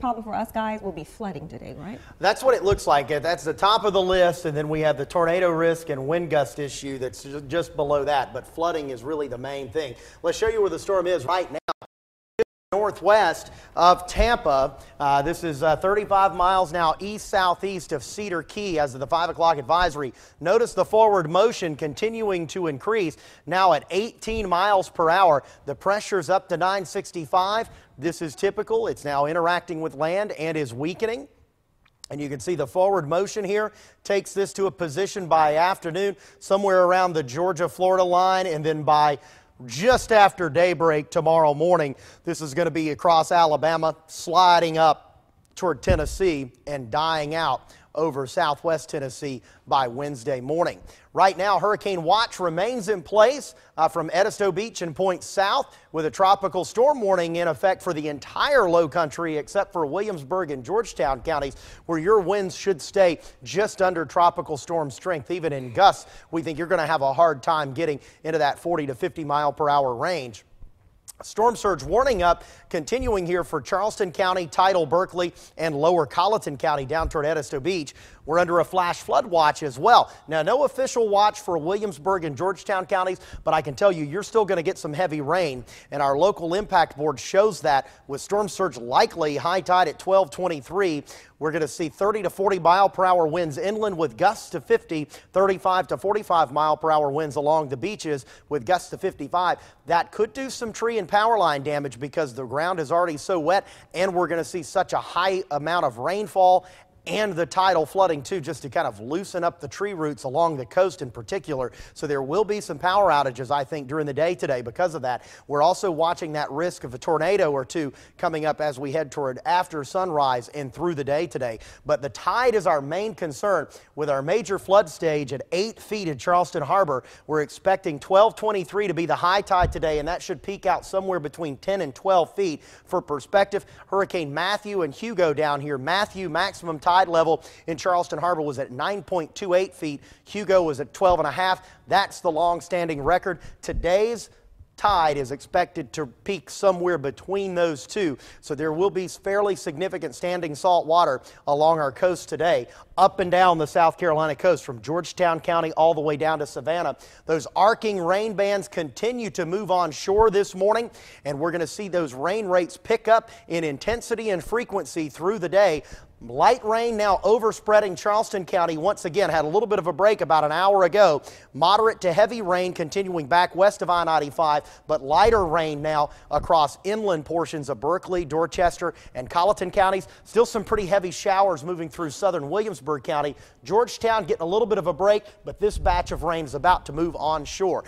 problem for us guys will be flooding today, right? That's what it looks like. That's the top of the list, and then we have the tornado risk and wind gust issue that's just below that. But flooding is really the main thing. Let's show you where the storm is right now. Northwest of Tampa. This is 35 miles now east-southeast of Cedar Key as of the 5 o'clock advisory. Notice the forward motion continuing to increase, now at 18 miles per hour. The pressure's up to 965. This is typical. It's now interacting with land and is weakening. And you can see the forward motion here takes this to a position by afternoon somewhere around the Georgia-Florida line, and then by just after daybreak tomorrow morning, this is going to be across Alabama, sliding up toward Tennessee and dying out over southwest Tennessee by Wednesday morning. Right now, hurricane watch remains in place from Edisto Beach and points south, with a tropical storm warning in effect for the entire low country except for Williamsburg and Georgetown counties, where your winds should stay just under tropical storm strength. Even in gusts, we think you're going to have a hard time getting into that 40 to 50 mile per hour range. Storm surge warning up continuing here for Charleston County, Tidal, Berkeley, and Lower Colleton County down toward Edisto Beach. We're under a flash flood watch as well. Now, no official watch for Williamsburg and Georgetown counties, but I can tell you, you're still going to get some heavy rain, and our local impact board shows that with storm surge likely, high tide at 12:23. We're going to see 30 to 40 mile per hour winds inland with gusts to 50, 35 to 45 mile per hour winds along the beaches with gusts to 55. That could do some tree and power line damage because the ground is already so wet, and we're going to see such a high amount of rainfall and the tidal flooding too, just to kind of loosen up the tree roots along the coast in particular. So there will be some power outages, I think, during the day today because of that. We're also watching that risk of a tornado or two coming up as we head toward after sunrise and through the day today. But the tide is our main concern. With our major flood stage at 8 feet in Charleston Harbor, we're expecting 12:23 to be the high tide today, and that should peak out somewhere between 10 and 12 feet. For perspective, Hurricane Matthew and Hugo down here. Matthew maximum tide level in Charleston Harbor was at 9.28 feet. Hugo was at 12.5. That's the long-standing record. Today's tide is expected to peak somewhere between those two. So there will be fairly significant standing salt water along our coast today, up and down the South Carolina coast from Georgetown County all the way down to Savannah. Those arcing rain bands continue to move on shore this morning, and we're going to see those rain rates pick up in intensity and frequency through the day. Light rain now overspreading Charleston County. Once again, had a little bit of a break about an hour ago. Moderate to heavy rain continuing back west of I-95, but lighter rain now across inland portions of Berkeley, Dorchester, and Colleton counties. Still some pretty heavy showers moving through southern Williamsburg County. Georgetown getting a little bit of a break, but this batch of rain is about to move onshore.